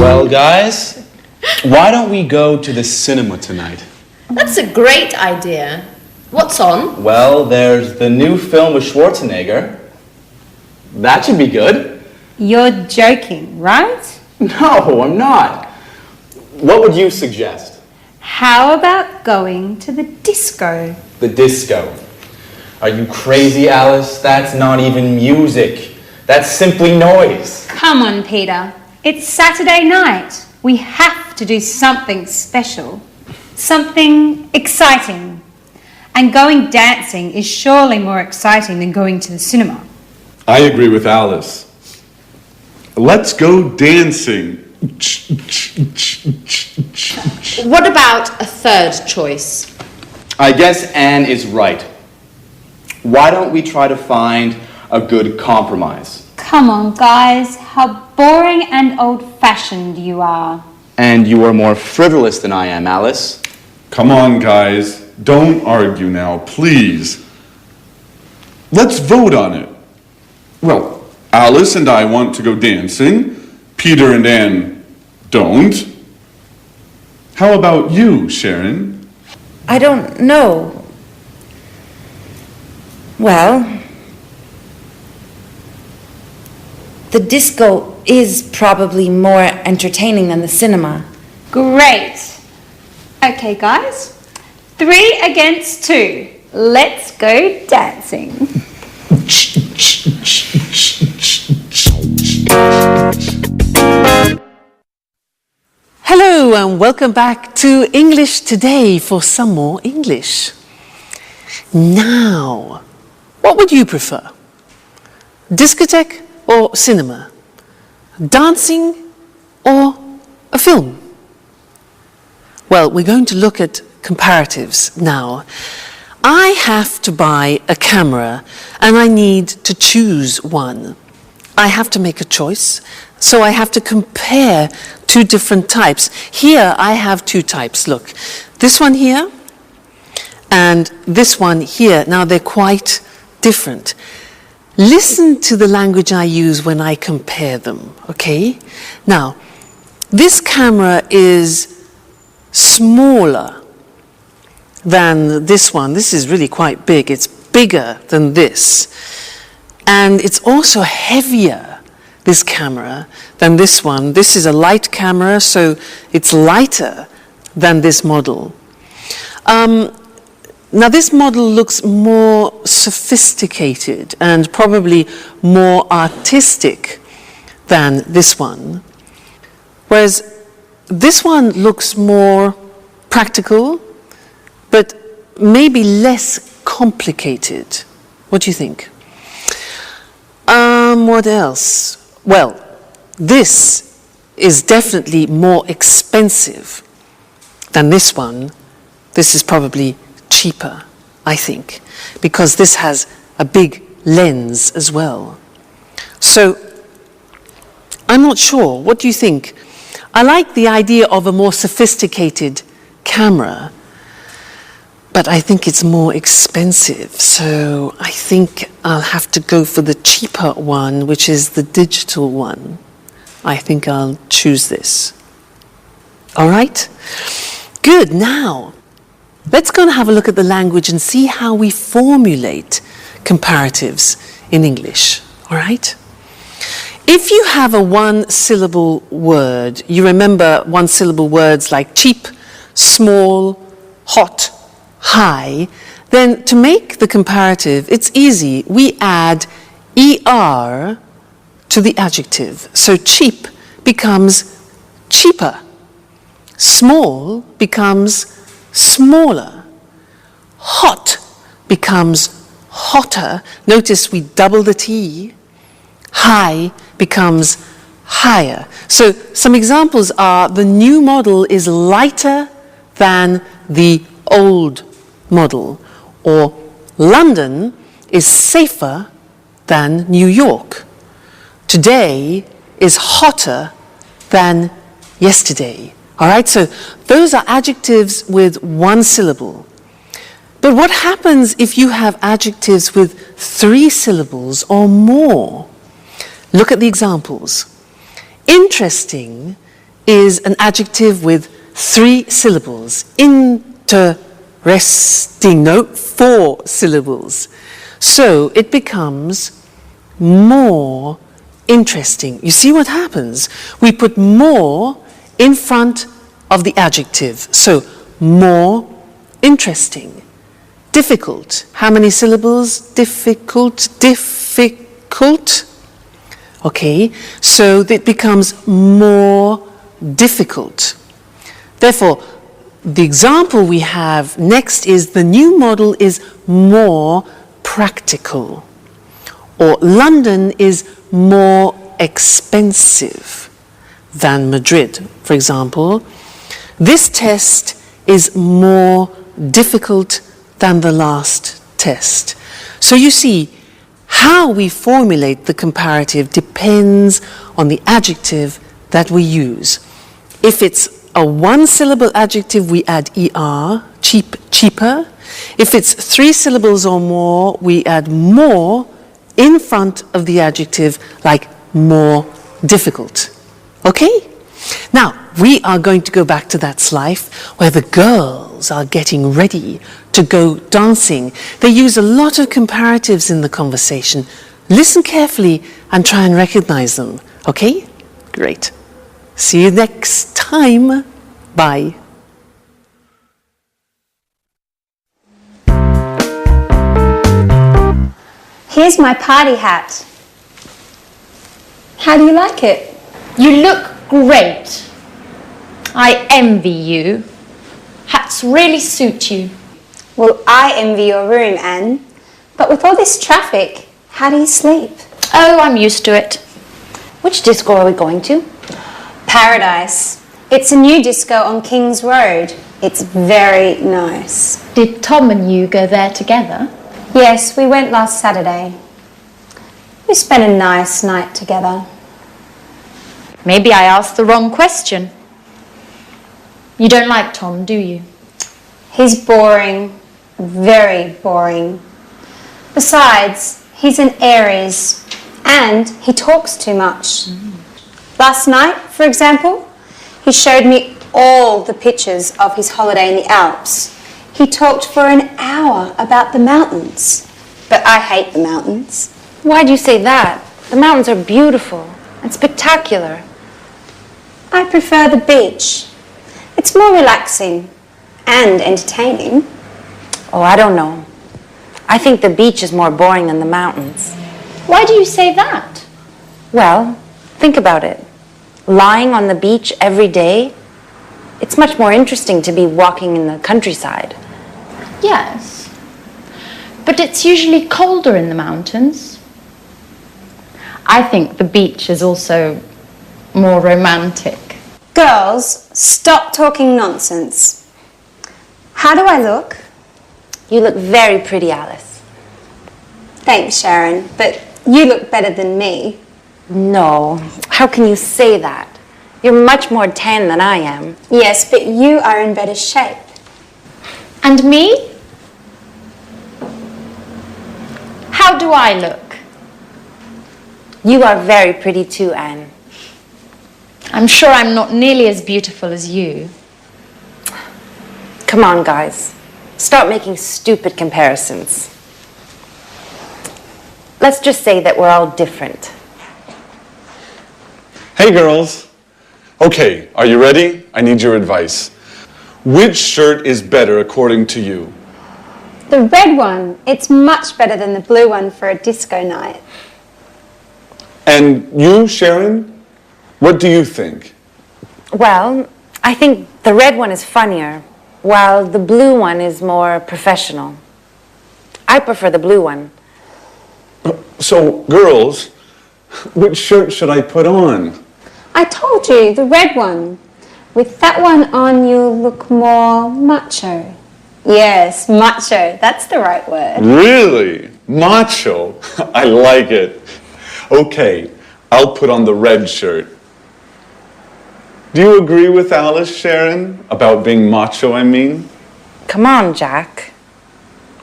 Well, guys, why don't we go to the cinema tonight? That's a great idea. What's on? Well, there's the new film with Schwarzenegger. That should be good. You're joking, right? No, I'm not. What would you suggest? How about going to the disco? The disco. Are you crazy, Alice? That's not even music. That's simply noise. Come on, Peter. It's Saturday night. We have to do something special. Something exciting. And going dancing is surely more exciting than going to the cinema. I agree with Alice. Let's go dancing. What about a third choice? I guess Anne is right. Why don't we try to find a good compromise? Come on, guys. How boring and old-fashioned you are. And you are more frivolous than I am, Alice. Come on, guys. Don't argue now, please. Let's vote on it. Well, Alice and I want to go dancing. Peter and Anne don't. How about you, Sharon? I don't know. Well, the disco is probably more entertaining than the cinema. Great. Okay, guys. 3 against 2. Let's go dancing. Hello and welcome back to English Today for some more English. Now, what would you prefer? Discotheque or cinema? Dancing or a film? Well, we're going to look at comparatives now. I have to buy a camera and I need to choose one. I have to make a choice, so I have to compare 2 different types. Here I have 2 types. Look, this one here and this one here. Now they're quite different. Listen to the language I use when I compare them, okay? Now, this camera is smaller than this one. This is really quite big. It's bigger than this. And it's also heavier, this camera, than this one. This is a light camera, so it's lighter than this model. Now this model looks more sophisticated and probably more artistic than this one. Whereas this one looks more practical, but maybe less complicated. What do you think? What else? Well, this is definitely more expensive than this one. This is probably cheaper, I think, because this has a big lens as well. So, I'm not sure. What do you think? I like the idea of a more sophisticated camera, but I think it's more expensive. So I think I'll have to go for the cheaper one, which is the digital one. I think I'll choose this. All right? Good. Now, let's go and have a look at the language and see how we formulate comparatives in English. All right? If you have a 1-syllable word, you remember 1-syllable words like cheap, small, hot, high, then to make the comparative, it's easy. We add ER to the adjective. So cheap becomes cheaper. Small becomes smaller. Hot becomes hotter. Notice we double the T. High becomes higher. So some examples are the new model is lighter than the old model, or London is safer than New York. Today is hotter than yesterday. All right, so those are adjectives with 1 syllable. But what happens if you have adjectives with 3 syllables or more? Look at the examples. Interesting is an adjective with 3 syllables. Interesting, no, 4 syllables. So it becomes more interesting. You see what happens? We put more in front of the adjective. So more interesting. Difficult. How many syllables? Difficult. Okay, so it becomes more difficult. Therefore, the example we have next is the new model is more practical. Or London is more expensive than Madrid, for example. This test is more difficult than the last test. So you see, how we formulate the comparative depends on the adjective that we use. If it's a 1-syllable adjective, we add er, cheaper. If it's 3 syllables or more, we add more in front of the adjective, like more difficult. Okay? Now, we are going to go back to That's Life, where the girls are getting ready to go dancing. They use a lot of comparatives in the conversation. Listen carefully and try and recognize them. Okay? Great. See you next time. Bye. Here's my party hat. How do you like it? You look great. I envy you. Hats really suit you. Well, I envy your room, Anne. But with all this traffic, how do you sleep? Oh, I'm used to it. Which disco are we going to? Paradise. It's a new disco on King's Road. It's very nice. Did Tom and you go there together? Yes, we went last Saturday. We spent a nice night together. Maybe I asked the wrong question. You don't like Tom, do you? He's boring. Very boring. Besides, he's an Aries and he talks too much. Last night, for example, he showed me all the pictures of his holiday in the Alps. He talked for an hour about the mountains. But I hate the mountains. Why do you say that? The mountains are beautiful and spectacular. I prefer the beach. It's more relaxing and entertaining. Oh, I don't know. I think the beach is more boring than the mountains. Why do you say that? Well, think about it. Lying on the beach every day, it's much more interesting to be walking in the countryside. Yes. But it's usually colder in the mountains. I think the beach is also more romantic. Girls, stop talking nonsense. How do I look? You look very pretty, Alice. Thanks, Sharon, but you look better than me. No, how can you say that? You're much more tan than I am. Yes, but you are in better shape. And me? How do I look? You are very pretty too, Anne. I'm sure I'm not nearly as beautiful as you. Come on, guys. Stop making stupid comparisons. Let's just say that we're all different. Hey girls. Okay, are you ready? I need your advice. Which shirt is better according to you? The red one, it's much better than the blue one for a disco night. And you, Sharon? What do you think? Well, I think the red one is funnier, while the blue one is more professional. I prefer the blue one. So, girls, which shirt should I put on? I told you, the red one. With that one on, you'll look more macho. Yes, macho, that's the right word. Really? Macho? I like it. Okay, I'll put on the red shirt. Do you agree with Alice, Sharon, about being macho, I mean? Come on, Jack.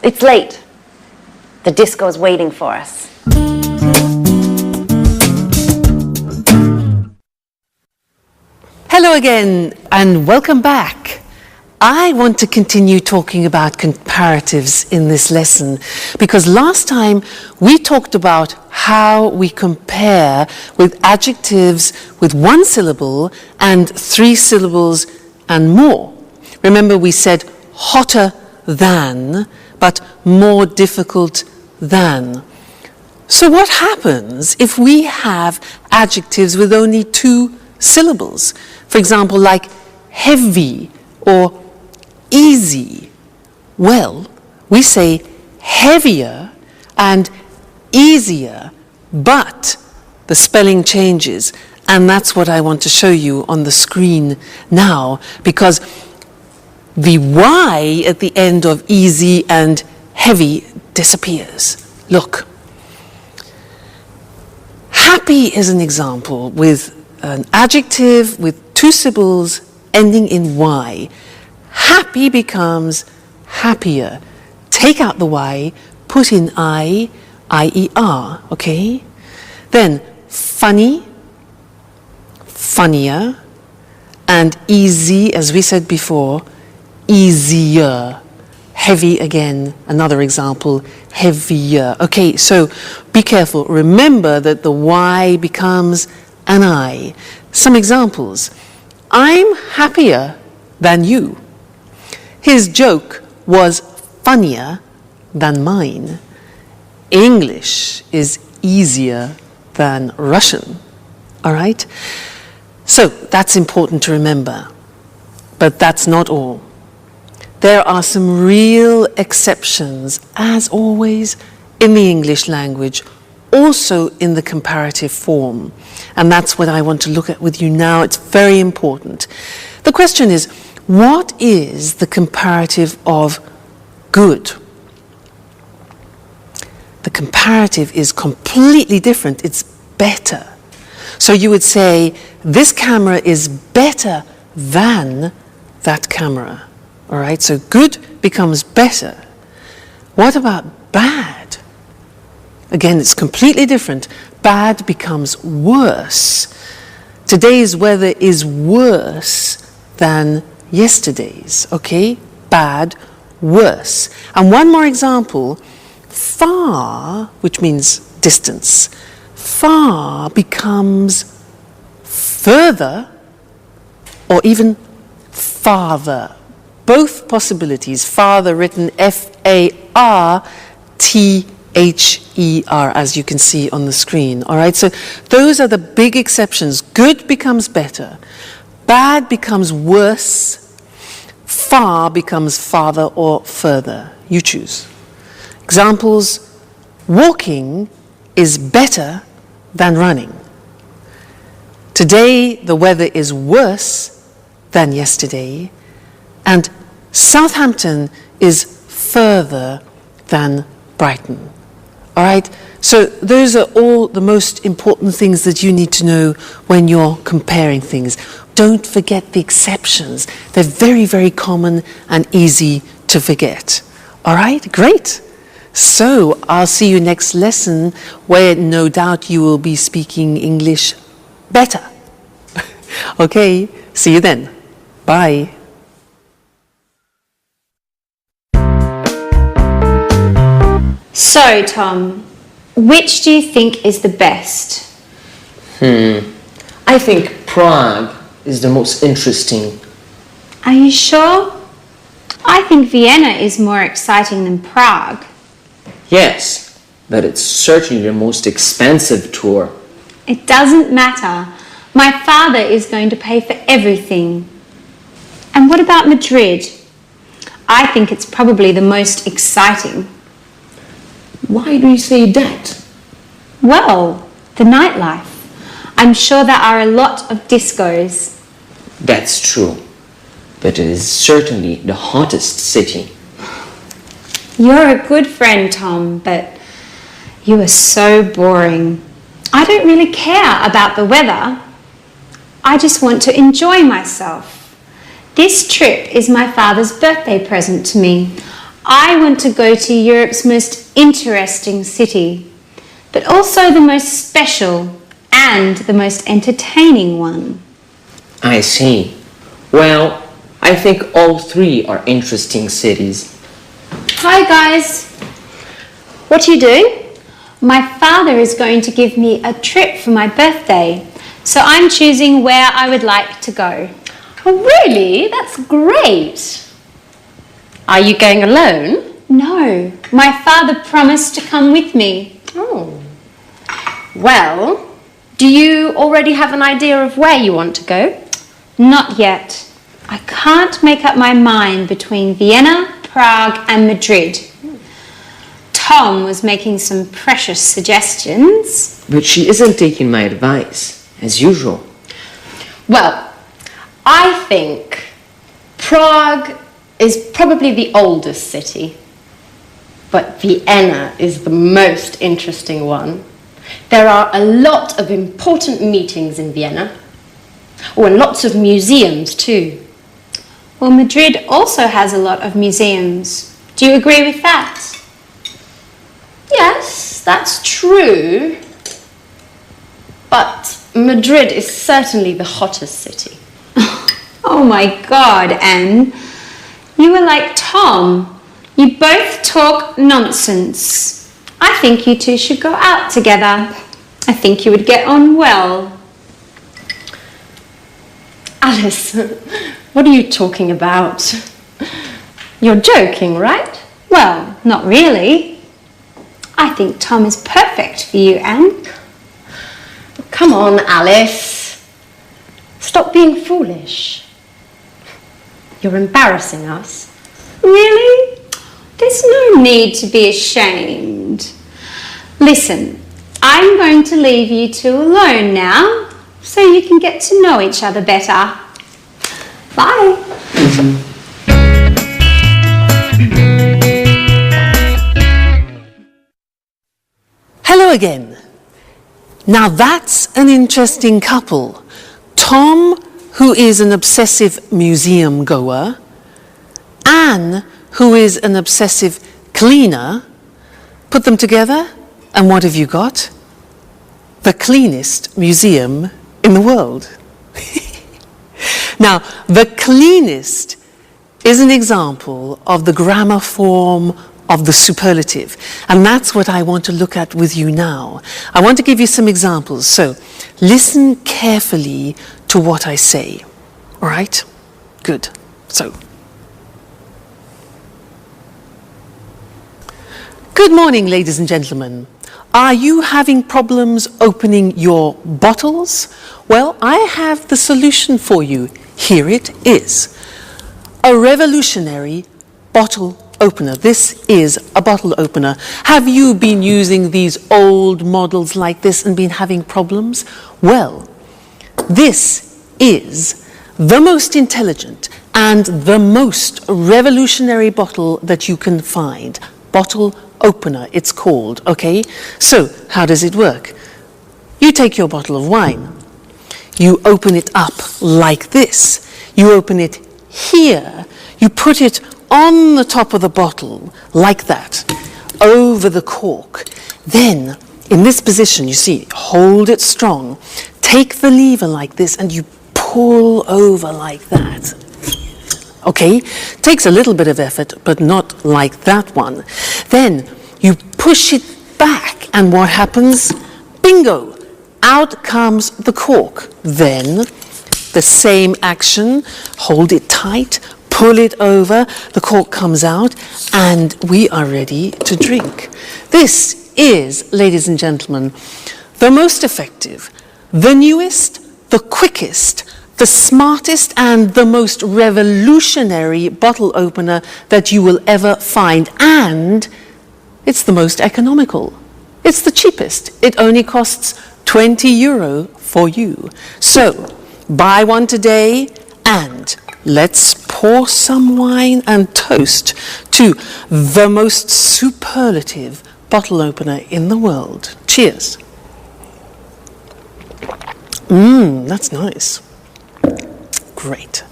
It's late. The disco's waiting for us. Hello Hello again and welcome back. I want to continue talking about comparatives in this lesson because last time we talked about how we compare with adjectives with one syllable and 3 syllables and more. Remember we said hotter than, but more difficult than. So what happens if we have adjectives with only 2 syllables? For example, like heavy or easy. Well, we say heavier and easier, but the spelling changes. And that's what I want to show you on the screen now, because the Y at the end of easy and heavy disappears. Look. Happy is an example with an adjective with 2 syllables ending in Y. Happy becomes happier. Take out the Y, put in I-E-R, okay? Then funny, funnier, and easy, as we said before, easier. Heavy again, another example, heavier. Okay, so be careful. Remember that the Y becomes an I. Some examples. I'm happier than you. His joke was funnier than mine. English is easier than Russian. All right? So that's important to remember. But that's not all. There are some real exceptions, as always, in the English language, also in the comparative form. And that's what I want to look at with you now. It's very important. The question is, what is the comparative of good? The comparative is completely different. It's better. So you would say, this camera is better than that camera. All right, so good becomes better. What about bad? Again, it's completely different. Bad becomes worse. Today's weather is worse than yesterday's, okay? Bad, worse. And one more example, far, which means distance, far becomes further or even farther. Both possibilities, farther written F-A-R-T-H-E-R, as you can see on the screen. All right, so those are the big exceptions. Good becomes better. Bad becomes worse. Far becomes farther or further. You choose. Examples, walking is better than running. Today, the weather is worse than yesterday. And Southampton is further than Brighton. All right? So those are all the most important things that you need to know when you're comparing things. Don't forget the exceptions. They're very, very common and easy to forget. All right? Great. So I'll see you next lesson where no doubt you will be speaking English better. Okay? See you then. Bye. So, Tom, which do you think is the best? I think Prague is the most interesting. Are you sure? I think Vienna is more exciting than Prague. Yes, but it's certainly the most expensive tour. It doesn't matter. My father is going to pay for everything. And what about Madrid? I think it's probably the most exciting. Why do you say that? Well, the nightlife. I'm sure there are a lot of discos. That's true, but it is certainly the hottest city. You're a good friend, Tom, but you are so boring. I don't really care about the weather. I just want to enjoy myself. This trip is my father's birthday present to me. I want to go to Europe's most interesting city, but also the most special and the most entertaining one. I see. Well, I think all three are interesting cities. Hi guys. What are you doing? My father is going to give me a trip for my birthday, so I'm choosing where I would like to go. Oh really? That's great. Are you going alone? No, my father promised to come with me. Oh. Well, do you already have an idea of where you want to go? Not yet. I can't make up my mind between Vienna, Prague and Madrid. Tom was making some precious suggestions. But she isn't taking my advice, as usual. Well, I think Prague is probably the oldest city, but Vienna is the most interesting one. There are a lot of important meetings in Vienna. Oh, and lots of museums too. Well, Madrid also has a lot of museums. Do you agree with that? Yes, that's true. But Madrid is certainly the hottest city. Oh my God, Anne. You are like Tom. You both talk nonsense. I think you two should go out together. I think you would get on well. Alice, what are you talking about? You're joking, right? Well, not really. I think Tom is perfect for you, Anne. Come on, Alice. Stop being foolish. You're embarrassing us. Really? There's no need to be ashamed. Listen, I'm going to leave you two alone now, so you can get to know each other better. Bye. Hello again. Now that's an interesting couple. Tom, who is an obsessive museum goer, Anne, who is an obsessive cleaner. Put them together, and what have you got? The cleanest museum in the world. Now, the cleanest is an example of the grammar form of the superlative, and that's what I want to look at with you now. I want to give you some examples, so listen carefully to what I say. All right? Good. So, good morning, ladies and gentlemen. Are you having problems opening your bottles? Well, I have the solution for you. Here it is. A revolutionary bottle opener. This is a bottle opener. Have you been using these old models like this and been having problems? Well, this is the most intelligent and the most revolutionary bottle that you can find. Bottle opener, it's called, okay? So, how does it work? You take your bottle of wine. You open it up like this. You open it here. You put it on the top of the bottle, like that, over the cork. Then, in this position, you see, hold it strong. Take the lever like this and you pull over like that. Okay? Takes a little bit of effort, but not like that one. Then, you push it back, and what happens? Bingo! Out comes the cork. Then, the same action, hold it tight, pull it over, the cork comes out, and we are ready to drink. This is, ladies and gentlemen, the most effective, the newest, the quickest, the smartest, and the most revolutionary bottle opener that you will ever find. And it's the most economical. It's the cheapest. It only costs €20 for you. So, buy one today, and let's pour some wine and toast to the most superlative bottle opener in the world. Cheers. That's nice. Great.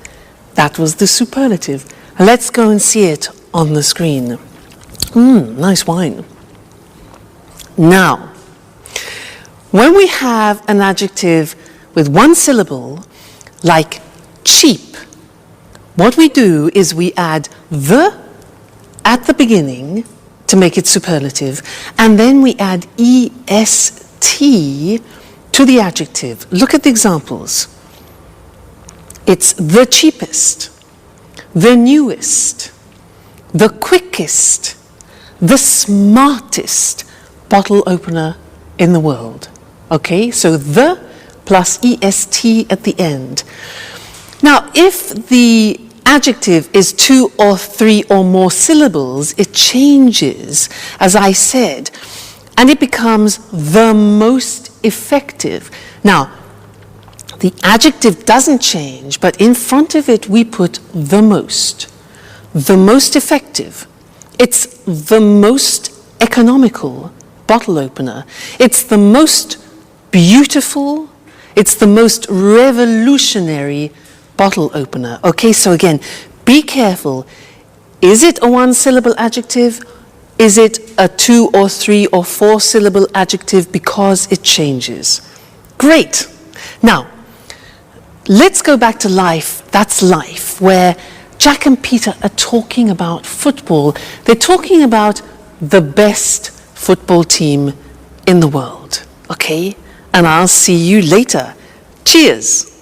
That was the superlative. Let's go and see it on the screen. Nice wine. Now, when we have an adjective with one syllable like cheap. What we do is we add the at the beginning to make it superlative, and then we add est to the adjective. Look at the examples. It's the cheapest, the newest, the quickest, the smartest bottle opener in the world. Okay, so the plus est at the end. Now, if the adjective is 2 or 3 or more syllables, it changes, as I said, and it becomes the most effective. Now, the adjective doesn't change, but in front of it we put the most effective. It's the most economical bottle opener. It's the most beautiful, it's the most revolutionary bottle opener. Okay, so again, be careful. Is it a 1-syllable adjective? Is it a 2 or 3 or 4-syllable adjective? Because it changes. Great. Now, let's go back to life. That's life, where Jack and Peter are talking about football. They're talking about the best football team in the world. Okay? And I'll see you later. Cheers.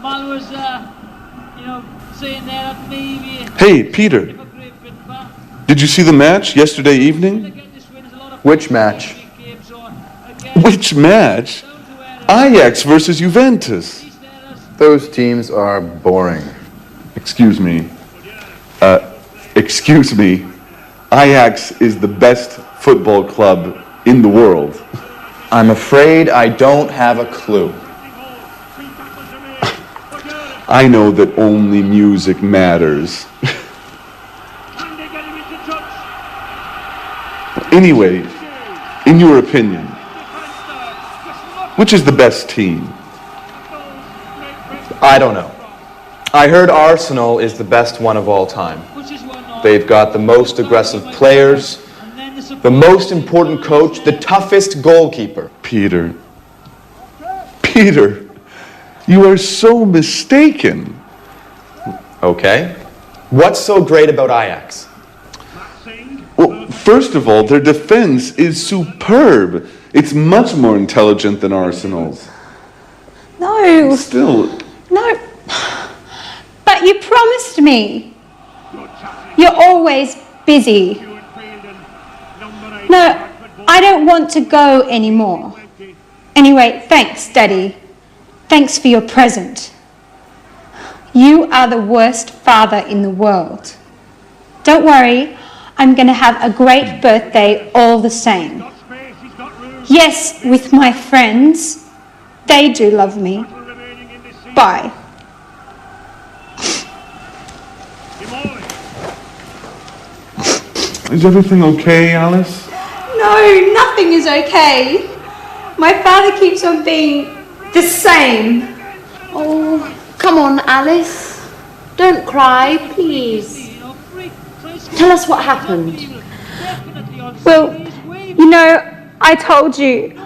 Man was, saying that maybe... Hey, Peter, did you see the match yesterday evening? Which match? Which match? Ajax versus Juventus. Those teams are boring. Excuse me. Excuse me. Ajax is the best football club in the world. I'm afraid I don't have a clue. I know that only music matters. Anyway, in your opinion, which is the best team? I don't know. I heard Arsenal is the best one of all time. They've got the most aggressive players, the most important coach, the toughest goalkeeper. Peter, you are so mistaken. Okay. What's so great about Ajax? Well, first of all, their defense is superb. It's much more intelligent than Arsenal's. No. Still, No. But you promised me. You're always busy. No, I don't want to go anymore. Anyway, thanks, Daddy. Thanks for your present. You are the worst father in the world. Don't worry, I'm going to have a great birthday all the same. Yes, with my friends. They do love me. Bye. is everything okay, Alice? No, nothing is okay. My father keeps on being the same. Oh, come on, Alice. Don't cry, please. Tell us what happened. Well, I told you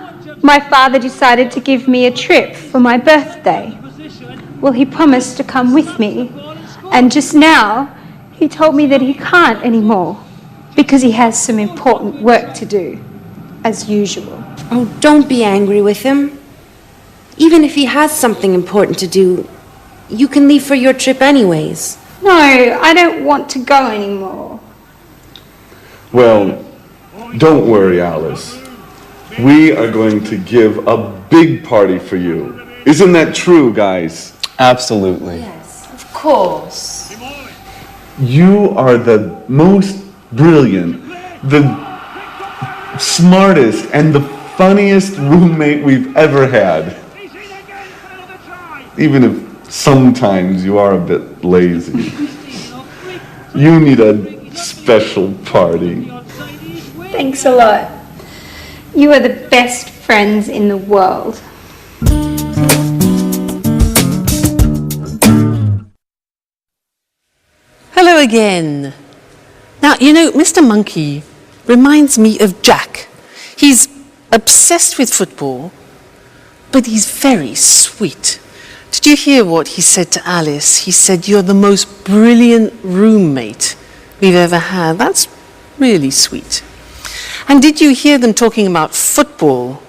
my father decided to give me a trip for my birthday. Well, he promised to come with me. And just now, he told me that he can't anymore because he has some important work to do, as usual. Oh, don't be angry with him. Even if he has something important to do, you can leave for your trip anyways. No, I don't want to go anymore. Well, don't worry, Alice. We are going to give a big party for you. Isn't that true, guys? Absolutely. Yes, of course. You are the most brilliant, the smartest, and the funniest roommate we've ever had. Even if sometimes you are a bit lazy. You need a special party. Thanks a lot. You are the best friends in the world. again. Now, you know, Mr. Monkey reminds me of Jack. He's obsessed with football, but he's very sweet. Did you hear what he said to Alice? He said, "You're the most brilliant roommate we've ever had." That's really sweet. And did you hear them talking about football?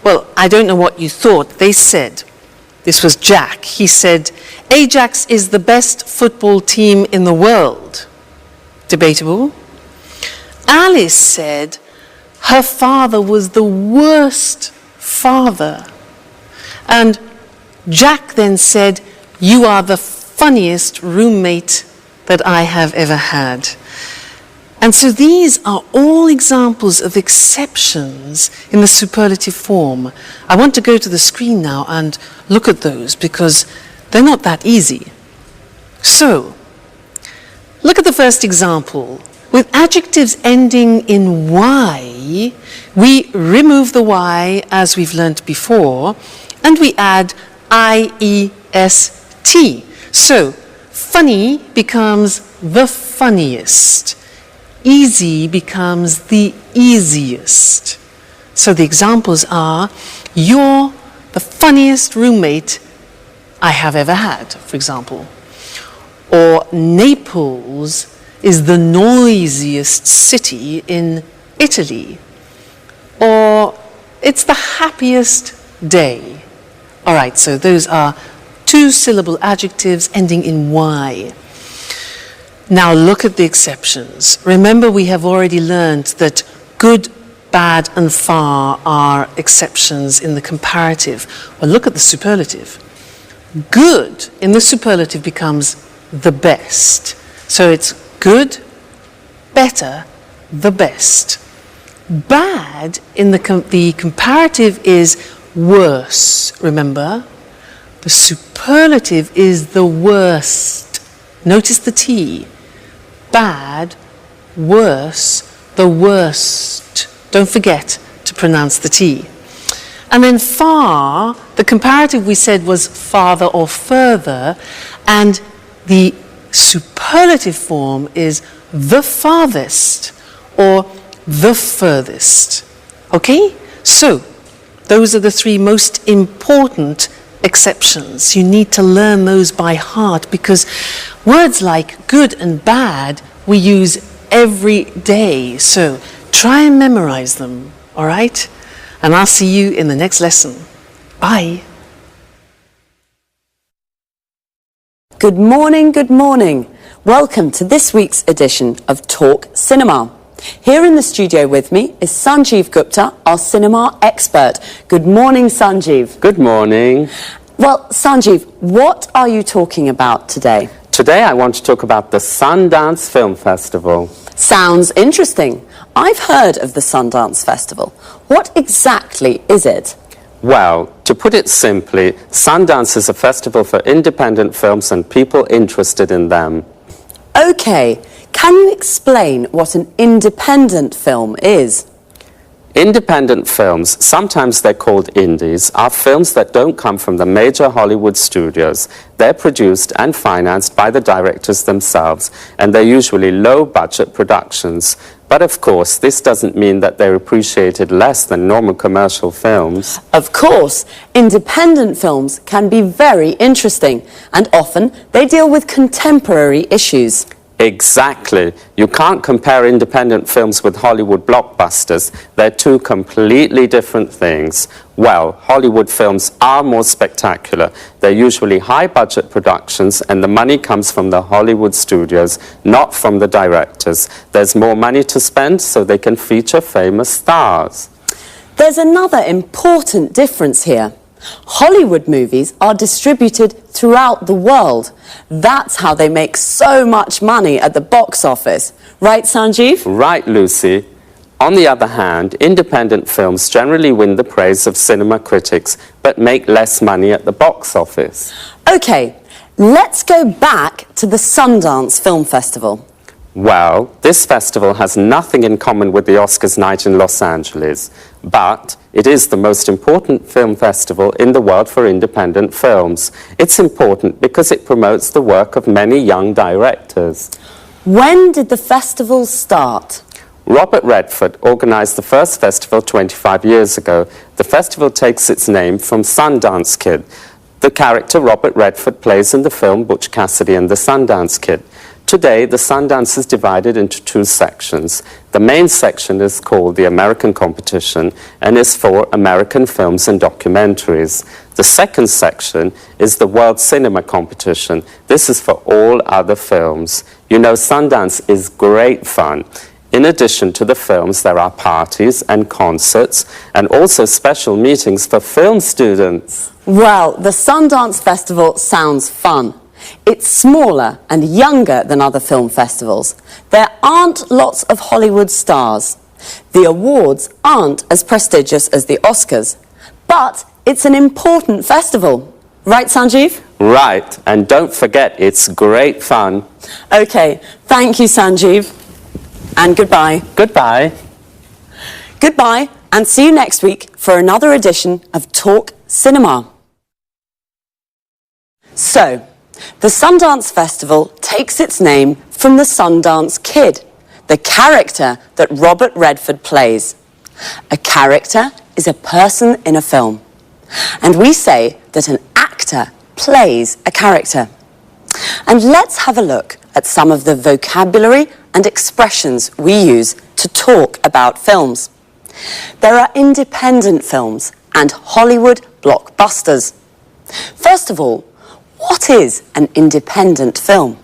Well, I don't know what you thought. They said, this was Jack, he said, "Ajax is the best football team in the world." Debatable. Alice said her father was the worst father. And Jack then said, "You are the funniest roommate that I have ever had." And so these are all examples of exceptions in the superlative form. I want to go to the screen now and look at those because they're not that easy. So, look at the first example. With adjectives ending in Y, we remove the Y as we've learnt before, and we add IEST. So, funny becomes the funniest. Easy becomes the easiest. So the examples are, "You're the funniest roommate I have ever had," for example. Or Naples is the noisiest city in Italy. Or it's the happiest day. All right, so those are two-syllable adjectives ending in Y. Now look at the exceptions. Remember, we have already learned that good, bad, and far are exceptions in the comparative. Well, look at the superlative. Good in the superlative becomes the best. So it's good, better, the best. Bad in the comparative is worse, remember? The superlative is the worst. Notice the T. Bad, worse, the worst. Don't forget to pronounce the T. And then far, the comparative we said was farther or further, and the superlative form is the farthest or the furthest. Okay? So, those are the three most important exceptions. You need to learn those by heart because words like good and bad we use every day. So try and memorize them, all right? And I'll see you in the next lesson. Bye. Good morning, good morning. Welcome to this week's edition of Talk Cinema. Here in the studio with me is Sanjeev Gupta, our cinema expert. Good morning, Sanjeev. Good morning. Well, Sanjeev, what are you talking about today? Today I want to talk about the Sundance Film Festival. Sounds interesting. I've heard of the Sundance Festival. What exactly is it? Well, to put it simply, Sundance is a festival for independent films and people interested in them. Okay. Can you explain what an independent film is? Independent films, sometimes they're called indies, are films that don't come from the major Hollywood studios. They're produced and financed by the directors themselves, and they're usually low-budget productions. But of course, this doesn't mean that they're appreciated less than normal commercial films. Of course, independent films can be very interesting, and often they deal with contemporary issues. Exactly. You can't compare independent films with Hollywood blockbusters. They're two completely different things. Well, Hollywood films are more spectacular. They're usually high-budget productions, and the money comes from the Hollywood studios, not from the directors. There's more money to spend, so they can feature famous stars. There's another important difference here. Hollywood movies are distributed throughout the world. That's how they make so much money at the box office. Right, Sanjeev? Right, Lucy. On the other hand, independent films generally win the praise of cinema critics, but make less money at the box office. Okay, let's go back to the Sundance Film Festival. Well, this festival has nothing in common with the Oscars night in Los Angeles, but it is the most important film festival in the world for independent films. It's important because it promotes the work of many young directors. When did the festival start? Robert Redford organised the first festival 25 years ago. The festival takes its name from Sundance Kid, the character Robert Redford plays in the film Butch Cassidy and the Sundance Kid. Today, the Sundance is divided into two sections. The main section is called the American Competition and is for American films and documentaries. The second section is the World Cinema Competition. This is for all other films. You know, Sundance is great fun. In addition to the films, there are parties and concerts and also special meetings for film students. Well, the Sundance Festival sounds fun. It's smaller and younger than other film festivals. There aren't lots of Hollywood stars. The awards aren't as prestigious as the Oscars. But it's an important festival. Right, Sanjeev? Right, and don't forget, it's great fun. Okay, thank you, Sanjeev. And goodbye. Goodbye. Goodbye, and see you next week for another edition of Talk Cinema. So, the Sundance Festival takes its name from the Sundance Kid, the character that Robert Redford plays. A character is a person in a film. And we say that an actor plays a character. And let's have a look at some of the vocabulary and expressions we use to talk about films. There are independent films and Hollywood blockbusters. First of all, what is an independent film?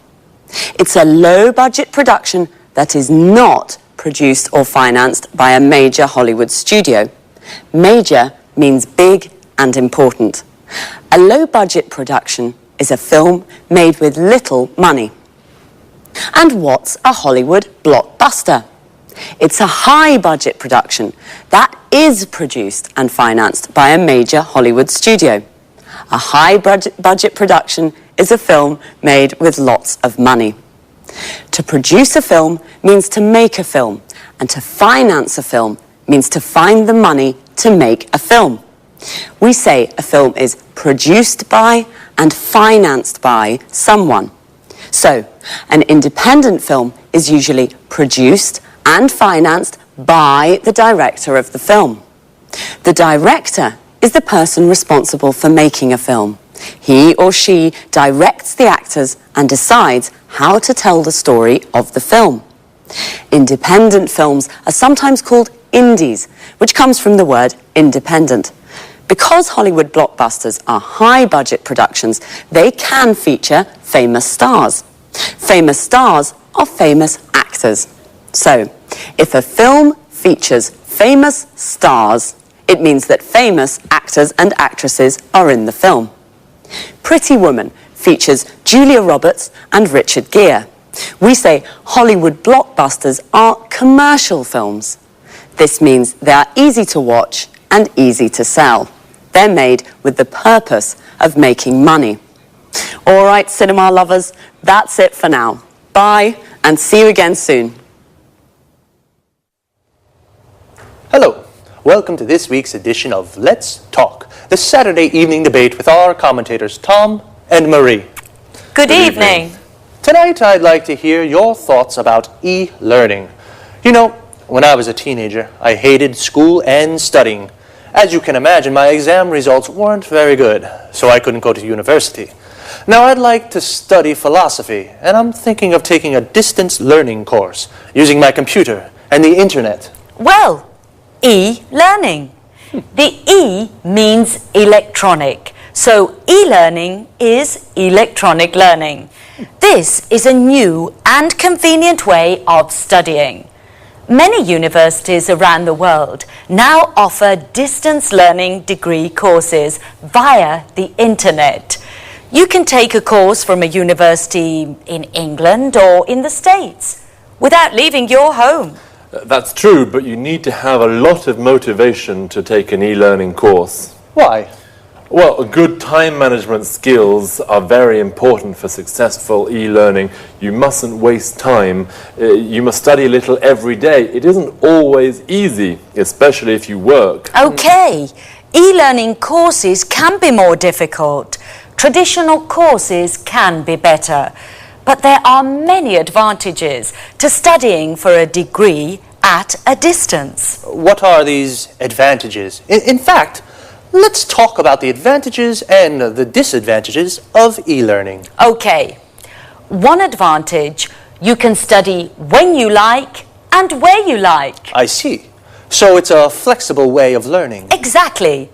It's a low-budget production that is not produced or financed by a major Hollywood studio. Major means big and important. A low-budget production is a film made with little money. And what's a Hollywood blockbuster? It's a high-budget production that is produced and financed by a major Hollywood studio. A high-budget production is a film made with lots of money. To produce a film means to make a film, and to finance a film means to find the money to make a film. We say a film is produced by and financed by someone. So, an independent film is usually produced and financed by the director of the film. The director is the person responsible for making a film. He or she directs the actors and decides how to tell the story of the film. Independent films are sometimes called indies, which comes from the word independent. Because Hollywood blockbusters are high-budget productions, they can feature famous stars. Famous stars are famous actors. So, if a film features famous stars, it means that famous actors and actresses are in the film. Pretty Woman features Julia Roberts and Richard Gere. We say Hollywood blockbusters are commercial films. This means they are easy to watch and easy to sell. They're made with the purpose of making money. All right, cinema lovers, that's it for now. Bye, and see you again soon. Hello, welcome to this week's edition of Let's Talk, the Saturday evening debate with our commentators Tom and Marie. Good evening. Tonight I'd like to hear your thoughts about e-learning. You know, when I was a teenager, I hated school and studying. As you can imagine, my exam results weren't very good, so I couldn't go to university. Now I'd like to study philosophy, and I'm thinking of taking a distance learning course, using my computer and the internet. Well, e-learning. The E means electronic, so e-learning is electronic learning. This is a new and convenient way of studying. Many universities around the world now offer distance learning degree courses via the internet. You can take a course from a university in England or in the States without leaving your home. That's true, but you need to have a lot of motivation to take an e-learning course. Why? Well, good time management skills are very important for successful e-learning. You mustn't waste time. You must study a little every day. It isn't always easy, especially if you work. Okay, e-learning courses can be more difficult. Traditional courses can be better. but there are many advantages to studying for a degree at a distance. What are these advantages? In fact, let's talk about the advantages and the disadvantages of e-learning. Okay. One advantage, you can study when you like and where you like. I see. So it's a flexible way of learning. Exactly.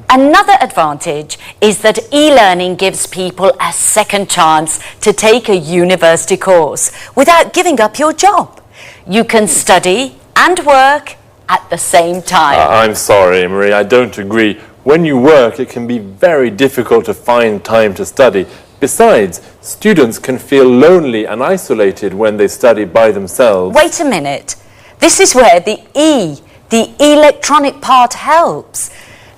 Another advantage is that e-learning gives people a second chance to take a university course without giving up your job. You can study and work at the same time. I'm sorry, Marie, I don't agree. When you work, it can be very difficult to find time to study. Besides, students can feel lonely and isolated when they study by themselves. Wait a minute. This is where the electronic part helps.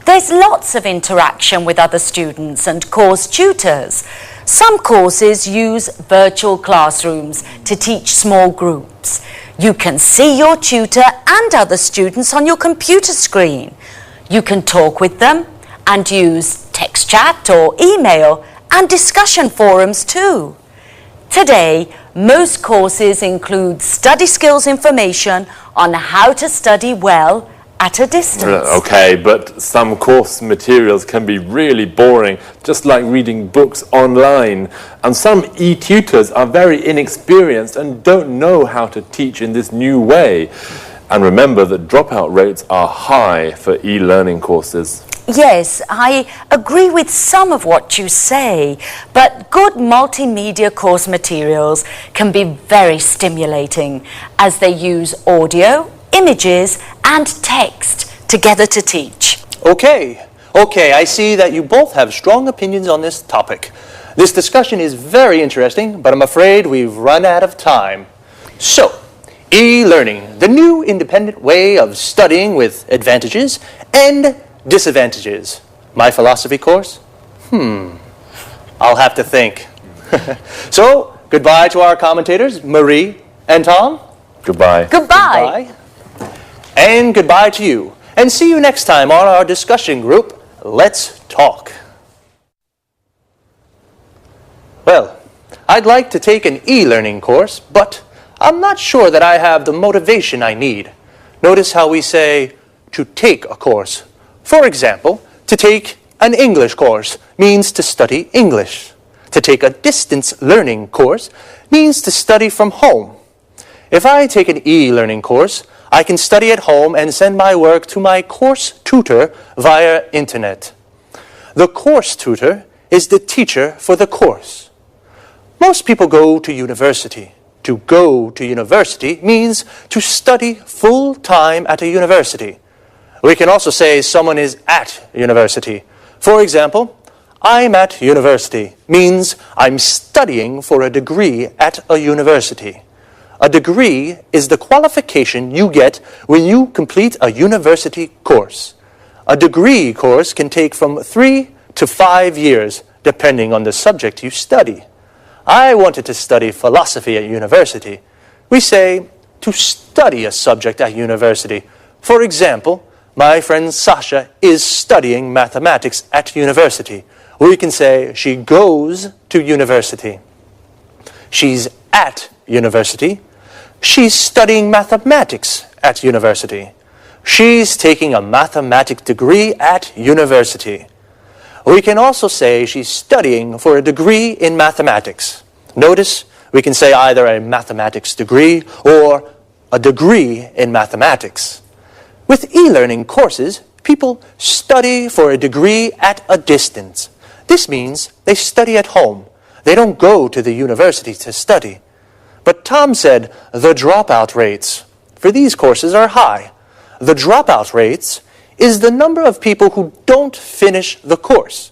There's lots of interaction with other students and course tutors. Some courses use virtual classrooms to teach small groups. You can see your tutor and other students on your computer screen. You can talk with them and use text chat or email and discussion forums too. Today, most courses include study skills information on how to study well at a distance. Okay, but some course materials can be really boring, just like reading books online. And some e-tutors are very inexperienced and don't know how to teach in this new way. And remember that dropout rates are high for e-learning courses. Yes, I agree with some of what you say, but good multimedia course materials can be very stimulating as they use audio, images and text together to teach. Okay, I see that you both have strong opinions on this topic. This discussion is very interesting, but I'm afraid we've run out of time. So, e-learning, the new independent way of studying with advantages and disadvantages. My philosophy course? I'll have to think. So, goodbye to our commentators, Marie and Tom. Goodbye. Goodbye. And goodbye to you. And see you next time on our discussion group, Let's Talk. Well, I'd like to take an e-learning course, but I'm not sure that I have the motivation I need. Notice how we say to take a course. For example, to take an English course means to study English. To take a distance learning course means to study from home. If I take an e-learning course, I can study at home and send my work to my course tutor via internet. The course tutor is the teacher for the course. Most people go to university. To go to university means to study full-time at a university. We can also say someone is at university. For example, I'm at university means I'm studying for a degree at a university. A degree is the qualification you get when you complete a university course. A degree course can take from 3 to 5 years, depending on the subject you study. I wanted to study philosophy at university. We say to study a subject at university. For example, my friend Sasha is studying mathematics at university. We can say she goes to university. She's at university. She's studying mathematics at university. She's taking a mathematics degree at university. We can also say she's studying for a degree in mathematics. Notice we can say either a mathematics degree or a degree in mathematics. With e-learning courses, people study for a degree at a distance. This means they study at home. They don't go to the university to study. But Tom said the dropout rates for these courses are high. The dropout rates is the number of people who don't finish the course.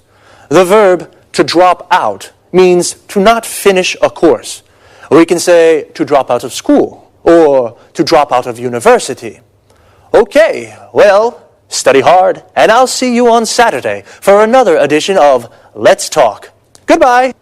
The verb to drop out means to not finish a course. We can say to drop out of school or to drop out of university. Okay, well, study hard, and I'll see you on Saturday for another edition of Let's Talk. Goodbye.